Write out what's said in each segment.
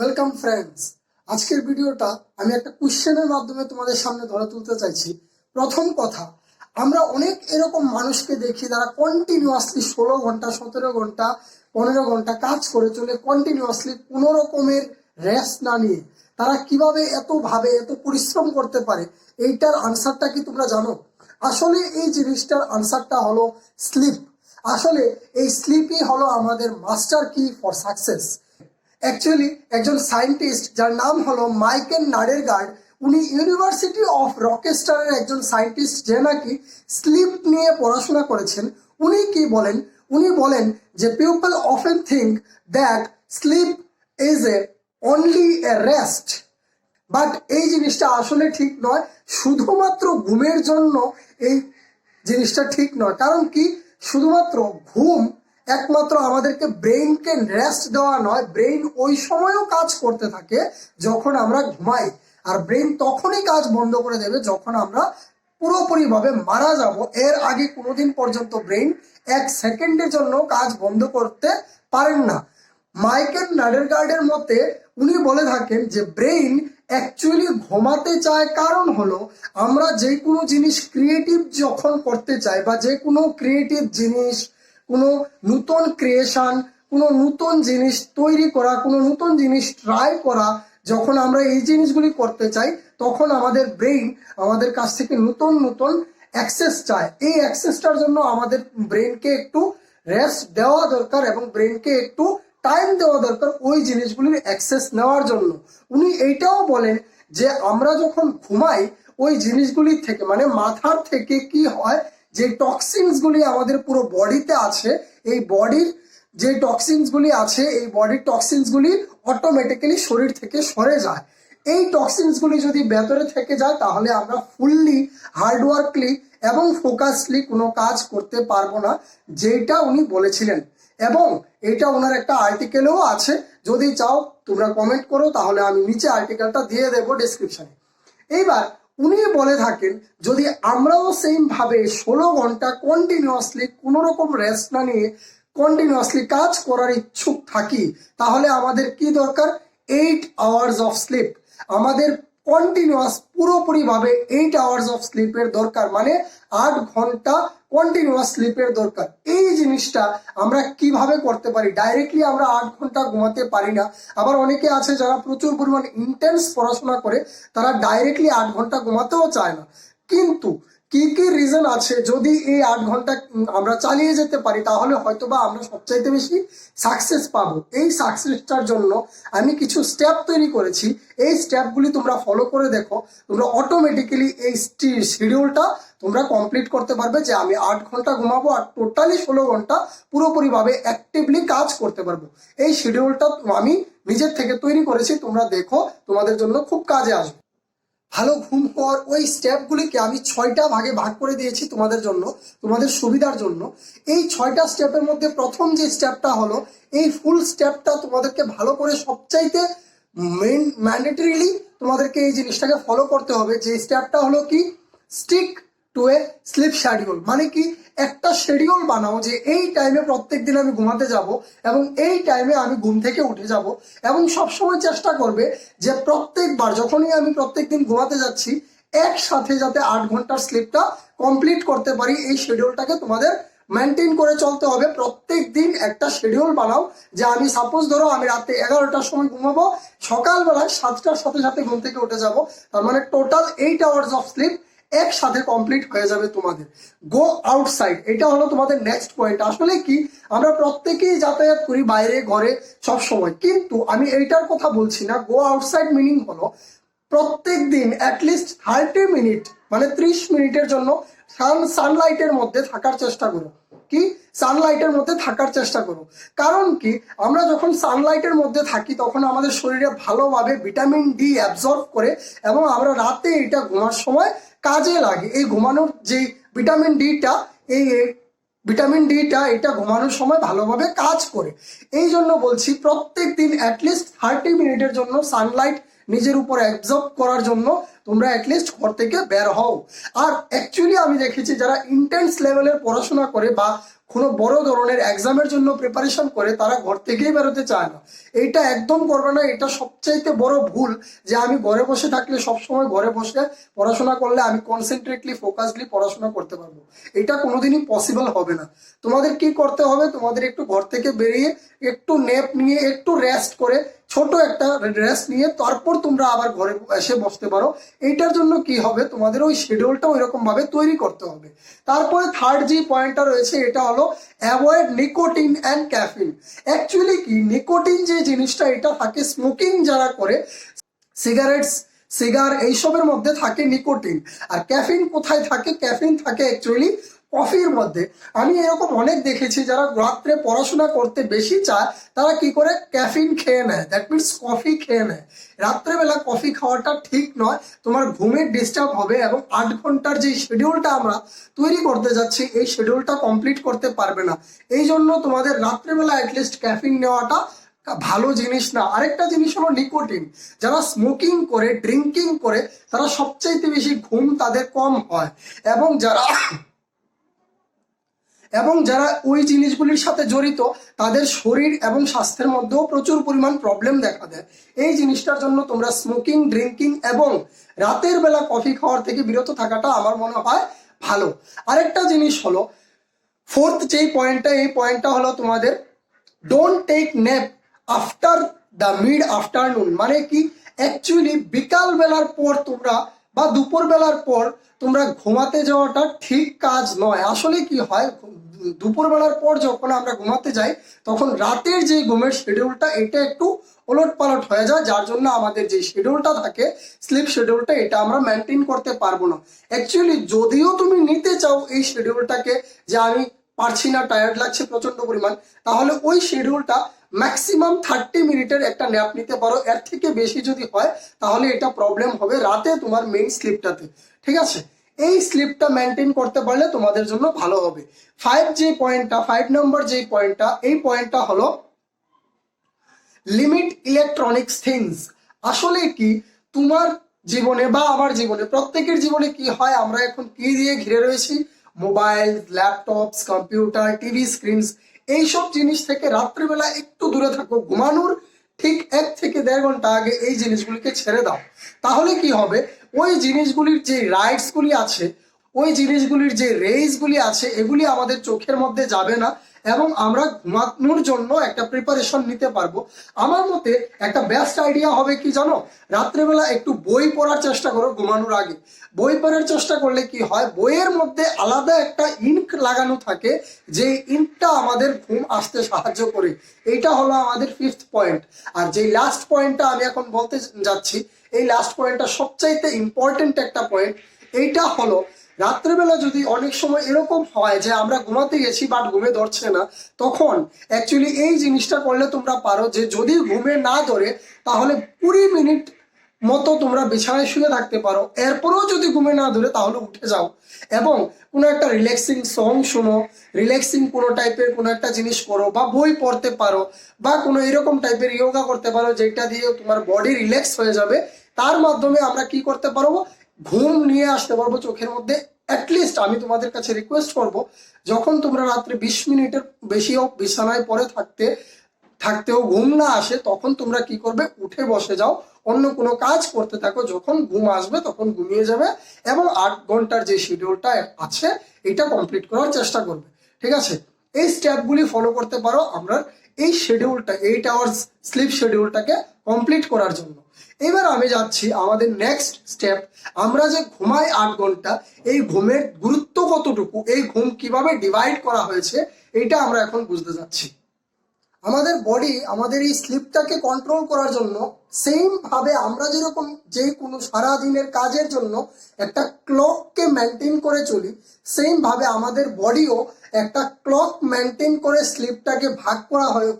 Welcome friends. আজকের ভিডিওটা আমি একটা কোশ্চেনের মাধ্যমে তোমাদের সামনে ধরে তুলতে চাইছি। প্রথম কথা, আমরা অনেক এরকম মানুষকে দেখি যারা কন্টিনিউয়াসলি 16 ঘন্টা 17 ঘন্টা 15 ঘন্টা কাজ করে চলে, কন্টিনিউয়াসলি কোনো রকমের রেস্ট না নিয়ে তারা কিভাবে এত পরিশ্রম করতে পারে। এইটার আনসারটা কি তোমরা জানো? আসলে এই জিনিসটার আনসারটা হলো স্লিপ। আসলে এই স্লিপই হলো আমাদের মাস্টার কি ফর সাকসেস। অ্যাকচুয়ালি একজন সায়েন্টিস্ট যার নাম হলো মাইকেল নাডেরগার্ড, উনি ইউনিভার্সিটি অফ রচেস্টারের একজন সায়েন্টিস্ট যে নাকি স্লিপ নিয়ে পড়াশোনা করেছেন। উনি কি বলেন? উনি বলেন যে people often think that sleep is a only a rest, but এই জিনিসটা আসলে ঠিক নয়। শুধুমাত্র ঘুমের জন্য এই জিনিসটা ঠিক নয়। কারণ কি, শুধুমাত্র ঘুম একমাত্র আমাদেরকে ব্রেইনকে রেস্ট দেওয়া নয়। ব্রেইন ওই সময়ও কাজ করতে থাকে যখন আমরা ঘুমাই, আর ব্রেইন তখনই কাজ বন্ধ করে দেবে যখন আমরা পুরোপুরিভাবে মারা যাব। এর আগে কোনোদিন পর্যন্ত ব্রেইন 1 সেকেন্ডের জন্য কাজ বন্ধ করতে পারেন না। মাইকেল নাডেরগার্ডের মতে উনি বলে থাকেন যে ব্রেইন অ্যাকচুয়ালি ঘুমাতে চায়, কারণ হলো আমরা যে কোনো জিনিস ক্রিয়েটিভ যখন করতে চাই বা যে কোনো ক্রিয়েটিভ জিনিস, কোনো নতুন ক্রিয়েশন, কোনো নতুন জিনিস তৈরি করা, কোনো নতুন জিনিস ট্রাই করা, যখন আমরা এই জিনিসগুলি করতে চাই তখন আমাদের ব্রেইন আমাদের কাছ থেকে নতুন নতুন অ্যাক্সেস চায়। এই অ্যাক্সেসটার জন্য আমাদের ব্রেইনকে একটু রেস্ট দেওয়া দরকার এবং ব্রেইনকে একটু টাইম দেওয়া দরকার ওই জিনিসগুলির অ্যাক্সেস নেওয়ার জন্য। উনি এইটাও বলেন যে আমরা যখন ঘুমাই ওই জিনিসগুলি থেকে, মানে মাথার থেকে কি হয়, যে টক্সিনসগুলি আমাদের পুরো বডিতে আছে, এই বডির যে টক্সিনসগুলি আছে, এই বডির টক্সিনসগুলি অটোমেটিক্যালি শরীর থেকে সরে যায়। এই টক্সিনসগুলি যদি ভেতরে থেকে যায় তাহলে আমরা ফুললি হার্ডওয়ার্কলি এবং ফোকাসলি কোনো কাজ করতে পারবো না, যেটা উনি বলেছিলেন। এবং এটা ওনার একটা আর্টিকেলও আছে, যদি চাও তোমরা কমেন্ট করো তাহলে আমি নিচে আর্টিকেলটা দিয়ে দেবো ডেসক্রিপশনে। এইবার উনি বলে থাকেন যদি আমরাও সেম ভাবে 16 ঘন্টা কন্টিনিউয়াসলি কোনো রকম রেস্ট না নিয়ে কন্টিনিউয়াসলি কাজ করার ইচ্ছুক থাকি, তাহলে আমাদের কি দরকার? 8 আওয়ার্স অফ স্লিপ। আমাদের কন্টিনিউয়াস পুরোপুরিভাবে 8 আওয়ার্স অফ স্লিপের দরকার, মানে 8 ঘন্টা কন্টিনিউয়াস স্লিপের দরকার। এই জিনিসটা আমরা কিভাবে করতে পারি? ডাইরেক্টলি আমরা 8 ঘন্টা ঘুমাতে পারি না। আবার অনেকে আছে যারা প্রচুর পরিমাণ ইন্টেন্স পড়াশোনা করে, তারা ডাইরেক্টলি 8 ঘন্টা ঘুমাতেও চায় না। কিন্তু কি কি রিজন আছে, যদি এই 8 ঘন্টা আমরা চালিয়ে যেতে পারি তাহলে হয়তোবা আমরা সবচাইতে বেশি সাকসেস পাবো। এই সাকসেসটার জন্য আমি কিছু স্টেপ তৈরি করেছি। এই স্টেপগুলি তোমরা ফলো করে দেখো, তোমরা অটোমেটিক্যালি এই শিডিউলটা তোমরা কমপ্লিট করতে পারবে যে আমি 8 ঘন্টা ঘুমাবো আর টোটালি 16 ঘন্টা পুরোপুরিভাবে অ্যাক্টিভলি কাজ করতে পারবো। এই শিডিউলটা আমি নিজের থেকে তৈরি করেছি, তোমরা দেখো, তোমাদের জন্য খুব কাজে আসবে। ভালো ঘুম হওয়ার ওই স্টেপগুলিকে আমি 6টা ভাগে ভাগ করে দিয়েছি তোমাদের জন্য, তোমাদের সুবিধার জন্য। এই 6টা স্টেপের মধ্যে প্রথম যে স্টেপটা হলো, এই ফুল স্টেপটা তোমাদেরকে ভালো করে সবচাইতে ম্যান্ডেটরিলি তোমাদেরকে এই জিনিসটাকে ফলো করতে হবে। যে স্টেপটা হলো কি, stick to a sleep schedule. মানে কি, একটা শিডিউল বানাও যে এই টাইমে প্রত্যেক দিন আমি ঘুমাতে যাব এবং এই টাইমে আমি ঘুম থেকে উঠে যাব, এবং সবসময় চেষ্টা করবে যে প্রত্যেকবার যখনই আমি প্রত্যেক দিন ঘুমাতে যাচ্ছি একসাথে যাতে 8 ঘন্টার স্লিপটা কমপ্লিট করতে পারি। এই শিডিউলটাকে তোমাদের মেনটেন করে চলতে হবে। প্রত্যেক দিন একটা শিডিউল বানাও যে আমি সাপোজ ধরো আমি রাতে 11টার সময় ঘুমাবো, সকালবেলায় 7টার সাথে সাথে ঘুম থেকে উঠে যাব, তার মানে টোটাল 8 আওয়ার্স অফ স্লিপ একসাথে কমপ্লিট হয়ে যাবে তোমাদের। গো আউটসাইড, এটা হলো তোমাদের নেক্সট পয়েন্ট। আসলে কি, আমরা প্রত্যেকেই যাতায়াত করি বাইরে ঘরে সব সময়, কিন্তু আমি এইটার কথা বলছি না। গো আউটসাইড মিনিং হলো প্রত্যেক দিন অ্যাটলিস্ট 30 মিনিট, মানে 30 মিনিটের জন্য সানলাইটের মধ্যে থাকার চেষ্টা করো। কি, সানলাইটের মধ্যে থাকার চেষ্টা করো। কারণ কি, আমরা যখন সানলাইটের মধ্যে থাকি তখন আমাদের শরীরে ভালোভাবে ভিটামিন ডি অ্যাবজর্ব করে এবং আমরা রাতে এটা ঘুমার সময় কাজে লাগে। এই ঘুমানোর যে ভিটামিন ডিটা, এই ভিটামিন ডিটা এটা ঘুমানোর সময় ভালোভাবে কাজ করে। এই জন্য বলছি প্রত্যেক দিন অ্যাটলিস্ট 30 মিনিটের জন্য সানলাইট নিজের উপর অ্যাবজর্ব করার জন্য তোমরা অ্যাটলিস্ট ঘর থেকে বের হও। আর অ্যাকচুয়ালি আমি দেখেছি যারা ইন্টেন্স লেভেলের পড়াশোনা করে বা কোনো বড় ধরনের এক্সামের জন্য প্রিপারেশন করে তারা ঘর থেকেই বেরোতে চায় না। এইটা একদম করবে না, এটা সবচাইতে বড় ভুল। যে আমি ঘরে বসে থাকলে, সবসময় ঘরে বসে পড়াশোনা করলে আমি কনসেন্ট্রেটলি ফোকাসলি পড়াশোনা করতে পারবো, এটা কোনোদিনই পসিবল হবে না। তোমাদের কি করতে হবে, তোমাদের একটু ঘর থেকে বেরিয়ে একটু নেপ নিয়ে একটু রেস্ট করে, ছোট একটা রেস্ট নিয়ে তারপর তোমরা আবার ঘরে এসে বসতে পারো। এইটার জন্য কি হবে, তোমাদের ওই শিডিউলটা ওইরকম ভাবে তৈরি করতে হবে। তারপরে থার্ড যে পয়েন্টটা রয়েছে এটা হলো avoid nicotine and caffeine. Actually কি নিকোটিন যে জিনিসটা, এটা থাকে স্মোকিং যারা করে, সিগারেটস, সিগার, এইসবের মধ্যে থাকে নিকোটিন। আর ক্যাফিন কোথায় থাকে, ক্যাফিন থাকে অ্যাকচুয়ালি কফির মধ্যে। আমি এরকম অনেক দেখেছি যারা রাত্রে পড়াশোনা করতে বেশি চায় তারা কি করে ক্যাফিন খেয়ে নেয়, দ্যাট মিনস কফি খেয়ে নেয়। রাত্রেবেলা কফি খাওয়াটা ঠিক নয়, তোমার ঘুমের ডিস্টার্ব হবে এবং 8 ঘন্টার যে শিডিউলটা আমরা তৈরি করতে যাচ্ছি এই শিডিউলটা কমপ্লিট করতে পারবে না। এই জন্য তোমাদের রাত্রেবেলা অ্যাটলিস্ট ক্যাফিন নেওয়াটা ভালো জিনিস না। আরেকটা জিনিস হলো নিকোটিন। যারা স্মোকিং করে, ড্রিঙ্কিং করে, তারা সবচাইতে বেশি ঘুম তাদের কম হয়। এবং যারা ওই জিনিসগুলির সাথে জড়িত তাদের শরীর এবং স্বাস্থ্যের মধ্যেও প্রচুর পরিমাণ প্রবলেম দেখা দেয়। এই জিনিসটার জন্য তোমরা স্মোকিং, ড্রিঙ্কিং এবং রাতের বেলা কফি খাওয়ার থেকে বিরত থাকাটা আমার মনে হয় ভালো। আরেকটা জিনিস হলো ফোর্থ যেই পয়েন্টটা, এই পয়েন্টটা হলো তোমাদের don't take nap after the mid afternoon. মানে কি, অ্যাকচুয়ালি বিকাল বেলার পর তোমরা বা দুপুর বেলার পর তোমরা ঘুমাতে যাওয়াটা ঠিক কাজ নয়। আসলে কি হয়, দুপুর বেলার পর যখন আমরা ঘুমাতে যাই তখন রাতের যে ঘুমের শিডিউলটা এটা একটু ওলট পালট হয়ে যায়, যার জন্য আমাদের যে শিডিউলটা থাকে স্লিপ শিডিউলটা, এটা আমরা মেনটেন করতে পারবো না। অ্যাকচুয়ালি যদিও তুমি নিতে চাও এই শিডিউলটাকে যে আমি পারছি না, টায়ার্ড লাগছে প্রচন্ড পরিমাণ, তাহলে ওই শিডিউলটা ম্যাক্সিমাম 30 মিনিটের একটা ন্যাপ নিতে পারো। এর থেকে বেশি যদি হয় তাহলে এটা প্রবলেম হবে রাতে তোমার মেইন স্লিপটাতে। ঠিক আছে, এই স্লিপটা মেনটেন করতে পারলে তোমাদের জন্য ভালো হবে। 5 নম্বর যে পয়েন্টটা, এই পয়েন্টটা হলো লিমিট ইলেকট্রনিক্স থিংস। আসলে কি তোমার জীবনে বা আমার জীবনে, প্রত্যেকের জীবনে কি হয়, আমরা এখন কি দিয়ে ঘিরে রয়েছি, mobile, laptops, computer, TV screens. এইসব জিনিস থেকে রাত্রিবেলা একটু দূরে থাকো। ঘুমানোর ঠিক 1 থেকে 1.5 ঘন্টা আগে এই জিনিসগুলিকে ছেড়ে দাও। তাহলে কি হবে, ওই জিনিসগুলির যে রাইটসগুলি আছে, ওই জিনিসগুলির যে রেইজগুলি আছে, এগুলি আমাদের চোখের মধ্যে যাবে না এবং আমরা ঘুমানোর জন্য একটা প্রিপারেশন নিতে পারবো। আমার মতে একটা বেস্ট আইডিয়া হবে কি জানো, রাত্রেবেলা একটু বই পড়ার চেষ্টা করো ঘুমানোর আগে। বই পড়ার চেষ্টা করলে কি হয়, বইয়ের মধ্যে আলাদা একটা ইঙ্ক লাগানো থাকে, যে ইঙ্কটা আমাদের ঘুম আসতে সাহায্য করে। এইটা হলো আমাদের 5th পয়েন্ট। আর যে লাস্ট পয়েন্টটা আমি এখন বলতে যাচ্ছি, এই লাস্ট পয়েন্টটা সবচাইতে ইম্পর্টেন্ট একটা পয়েন্ট। এইটা হলো রাত্রেবেলা যদি অনেক সময় এরকম হয় যে আমরা ঘুমাতে গেছি বাট ঘুমে ধরছে না, তখন অ্যাকচুয়ালি এই জিনিসটা করলে তোমরা পারো যে যদি ঘুমে না ধরে তাহলে 20 মিনিট মতো তোমরা বিছানায় শুয়ে থাকতে পারো। এরপরেও যদি ঘুমে না ধরে তাহলে উঠে যাও এবং কোনো একটা রিল্যাক্সিং সং শোনো, রিল্যাক্সিং কোনো টাইপের কোনো একটা জিনিস করো, বা বই পড়তে পারো, বা কোনো এরকম টাইপের ইয়োগা করতে পারো যেটা দিয়ে তোমার বডি রিল্যাক্স হয়ে যাবে। তার মাধ্যমে আমরা কি করতে পারবো, ঘুম নিয়ে আসতে পারবো চোখের মধ্যে। অ্যাটলিস্ট আমি তোমাদের কাছে রিকোয়েস্ট করব, যখন তোমরা রাত্রে 20 মিনিটের বেশিও বিছানায় পড়ে থাকতেও ঘুম না আসে, তখন তোমরা কি করবে, উঠে বসে যাও, অন্য কোনো কাজ করতে থাকো। যখন ঘুম আসবে তখন ঘুমিয়ে যাবে এবং 8 ঘন্টার যে শিডিউলটা আছে এটা কমপ্লিট করার চেষ্টা করবে। ঠিক আছে, এই স্টেপগুলি ফলো করতে পারো আমরা এই শিডিউলটা, 8 আওয়ার্স স্লিপ শিডিউলটাকে কমপ্লিট করার জন্য। এবার আমি যাচ্ছি আমাদের নেক্সট স্টেপ। আমরা যে ঘুমাই 8 ঘন্টা, এই ঘুমের গুরুত্ব কতটুকু, এই ঘুম কিভাবে ডিভাইড করা হয়েছে, এইটা আমরা এখন বুঝতে যাচ্ছি। আমাদের বডি আমাদের এই স্লিপটাকে কন্ট্রোল করার জন্য সেম ভাবে আমরা যেরকম যে কোনো সারাদিনের কাজের জন্য একটা ক্লককে মেনটেন করে চলি, সেম ভাবে আমাদের বডিও একটা ক্লক মেনটেন করে স্লিপটাকে ভাগ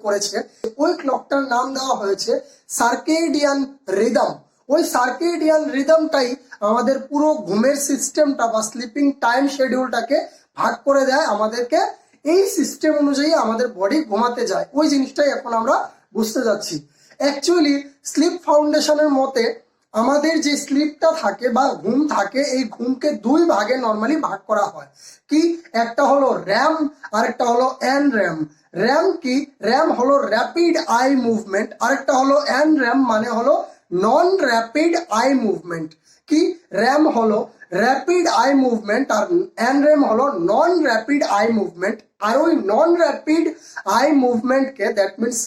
করেছে। ওই ক্লকটার নাম দেওয়া হয়েছে সার্কেডিয়ান রিদম। ওই সার্কেডিয়ান রিদমটাই আমাদের পুরো ঘুমের সিস্টেমটা বা স্লিপিং টাইম শিডিউলটাকে ভাগ করে দেয় আমাদেরকে। এই সিস্টেম অনুযায়ী আমাদের বডি ঘুমাতে যায়, ওই জিনিসটাই এখন আমরা বুঝতে যাচ্ছি। অ্যাকচুয়ালি স্লিপ ফাউন্ডেশনের মতে আমাদের যে স্লিপটা থাকে বা ঘুম থাকে, এই ঘুমকে দুই ভাগে নর্মালি ভাগ করা হয়। কি, একটা হলো র্যাম আর একটা হলো এন র্যাম। র্যাম কি? র্যাম হলো র্যাপিড আই মুভমেন্ট, আরেকটা হলো এন র্যাম মানে হলো নন র্যাপিড আই মুভমেন্ট। কি, র্যাম হলো র্যাপিড আই মুভমেন্ট আর এন র্যাম হলো নন র্যাপিড আই মুভমেন্ট। আর ওই নন র্যাপিড আই মুভমেন্টকে, দ্যাট মিনস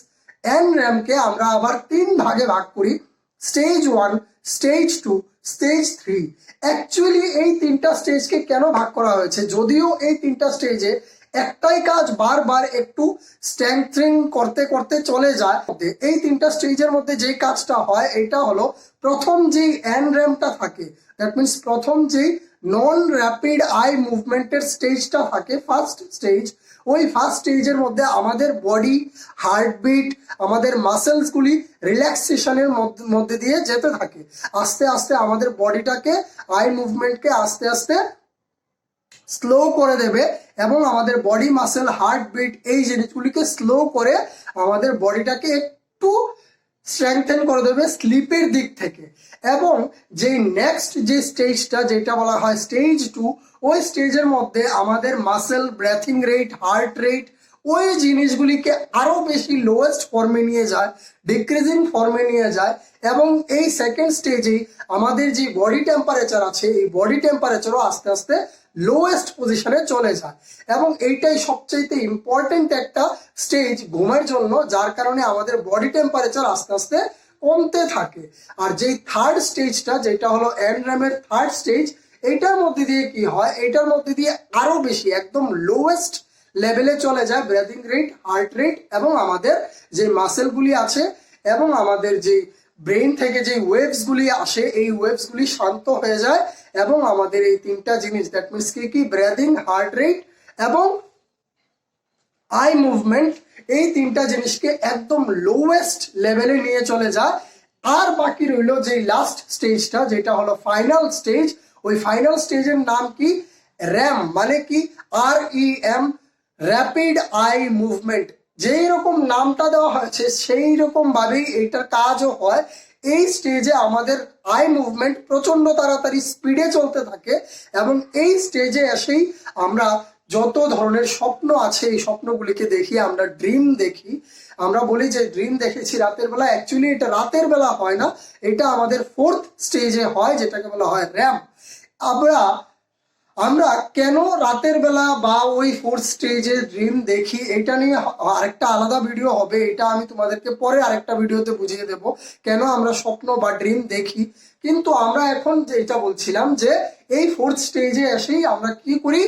এন র্যামকে আমরা আবার তিন ভাগে ভাগ করি, স্টেজ 1, স্টেজ 2, স্টেজ 3। অ্যাকচুয়ালি এই তিনটা স্টেজকে কেন ভাগ করা হয়েছে? যদিও এই তিনটা স্টেজে একটাই কাজ বারবার একটু স্ট্রেংথেনিং করতে করতে চলে যায়, এই তিনটা স্টেজের মধ্যে যে কাজটা হয় এটা হলো প্রথম যেই এন র্যামটা থাকে, দ্যাট মিনস প্রথম যেই নন র্যাপিড আই মুভমেন্টের স্টেজটা থাকে, ফার্স্ট স্টেজ, ওই ফার্স্ট স্টেজের মধ্যে আমাদের বডি, হার্টবিট, আমাদের মাসেলসগুলি রিল্যাক্সেশনের মধ্যে দিয়ে যেতে থাকে। আস্তে আস্তে আমাদের বডিটাকে, আই মুভমেন্টকে আস্তে আস্তে স্লো করে দেবে এবং আমাদের বডি, মাসেল, হার্টবিট এই জিনিসগুলিকে স্লো করে আমাদের বডিটাকে একটু স্ট্রেংথেন করে দেবে স্লিপের দিক থেকে। এবং যে নেক্সট যে স্টেজটা, যেটা বলা হয় স্টেজ 2, ওই স্টেজের মধ্যে আমাদের muscle, breathing rate, heart rate ওই জিনিসগুলিকে আরো বেশি লোয়েস্ট ফর্মে নিয়ে যায়, ডিক্রিজিং ফর্মে নিয়ে যায়। এবং এই সেকেন্ড স্টেজে আমাদের যে বডি টেম্পারেচার আছে, এই বডি টেম্পারেচারও আস্তে আস্তে লোয়েস্ট পজিশনে চলে যায়। এবং এইটাই সবচাইতে ইম্পর্টেন্ট একটা স্টেজ ঘুমের জন্য, যার কারণে আমাদের বডি টেম্পারেচার আস্তে আস্তে কমতে থাকে। আর যেই থার্ড স্টেজটা, যেটা হলো এন র্যামের থার্ড স্টেজ, এইটার মধ্যে দিয়ে কি হয়, এইটার মধ্যে দিয়ে আরো বেশি একদম লোয়েস্ট লেভেলে চলে যায় ব্রেথিং রেট, হার্ট রেট এবং আমাদের যে মাসেলগুলি আছে এবং আমাদের যে ব্রেন থেকে যে ওয়েভসগুলি আসে, এই ওয়েভসগুলি শান্ত হয়ে যায় এবং আমাদের এই তিনটা জিনিস, দ্যাট মিনস কি, ব্রেথিং, হার্ট রেট এবং আই মুভমেন্ট, এই তিনটা জিনিসকে একদম লোয়েস্ট লেভেলে নিয়ে চলে যায়। আর বাকি রইল যে লাস্ট স্টেজটা, যেটা হলো ফাইনাল স্টেজ। ওই ফাইনাল স্টেজের নাম কি? র্যাম, মানে কি? REM, rapid eye movement. যেই রকম নামটা দেওয়া হয়েছে সেই রকম ভাবেই এইটার কাজও হয়। এই স্টেজে আমাদের আই মুভমেন্ট প্রচন্ড তাড়াতাড়ি স্পিডে চলতে থাকে এবং এই স্টেজে এসেই আমরা যত ধরনের স্বপ্ন আছে এই স্বপ্নগুলিকে দেখি, আমরা ড্রিম দেখি। আমরা বলি যে ড্রিম দেখেছি রাতের বেলা, অ্যাকচুয়ালি এটা রাতের বেলা হয় না, এটা আমাদের ফোর্থ স্টেজে হয়, যেটাকে বলা হয় র্যাম। আমরা কেন রাতের বেলা বা ওই ফোর্থ স্টেজে ড্রিম দেখি, এটা নিয়ে আরেকটা আলাদা ভিডিও হবে, এটা আমি তোমাদেরকে পরে আরেকটা ভিডিওতে বুঝিয়ে দেব কেন আমরা স্বপ্ন বা ড্রিম দেখি। কিন্তু আমরা এখন যেটা বলছিলাম যে এই ফোর্থ স্টেজে এসেই আমরা কি করি,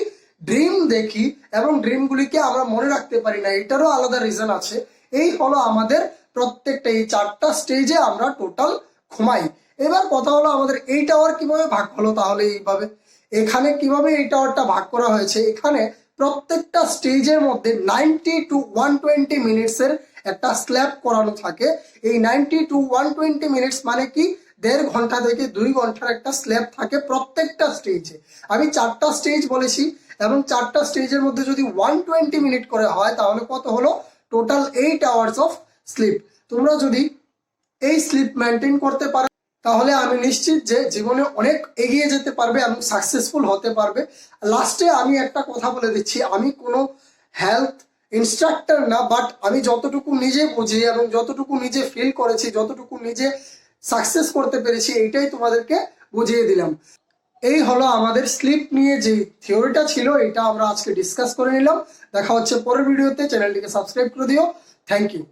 ড্রিম দেখি এবং ড্রিমগুলিকে আমরা মনে রাখতে পারি না, এটারও আলাদা রিজন আছে। এই হলো আমাদের প্রত্যেকটা এই চারটা স্টেজে আমরা টোটাল ঘুমাই। এবার কথা হলো আমাদের 8 আওয়ার কিভাবে ভাগ হলো, তাহলে এইভাবে এখানে কিভাবে এই টাওয়ারটা ভাগ করা হয়েছে, এখানে প্রত্যেকটা স্টেজের মধ্যে 90 to 120 মিনিটসের একটা স্ল্যাব করানো থাকে। এই 90 to 120 মিনিটস মানে কি, 1.5 ঘন্টা থেকে 2 ঘন্টার একটা স্ল্যাব থাকে প্রত্যেকটা স্টেজে। আমি 4টা স্টেজ বলেছি এবং 4টা স্টেজের মধ্যে যদি 120 মিনিট করে হয় তাহলে কত হলো, টোটাল 8 আওয়ার্স অফ স্লিপ। তোমরা যদি এই স্লিপ মেনটেন করতে পারো তাহলে আমি নিশ্চিত যে জীবনে অনেক এগিয়ে যেতে পারবে এবং সাকসেসফুল হতে পারবে। লাস্টে আমি একটা কথা বলে দিচ্ছি, আমি কোনো হেলথ ইনস্ট্রাক্টর না, বাট আমি যতটুকু নিজে বুঝি এবং যতটুকু নিজে ফিল করেছি, যতটুকু নিজে সাকসেস করতে পেরেছি, এইটাই তোমাদেরকে বুঝিয়ে দিলাম। এই হলো আমাদের স্লিপ নিয়ে যে থিওরিটা ছিল, এটা আমরা আজকে ডিসকাস করে নিলাম। দেখা হচ্ছে পরের ভিডিওতে, চ্যানেলটিকে সাবস্ক্রাইব করে দিও। Thank you.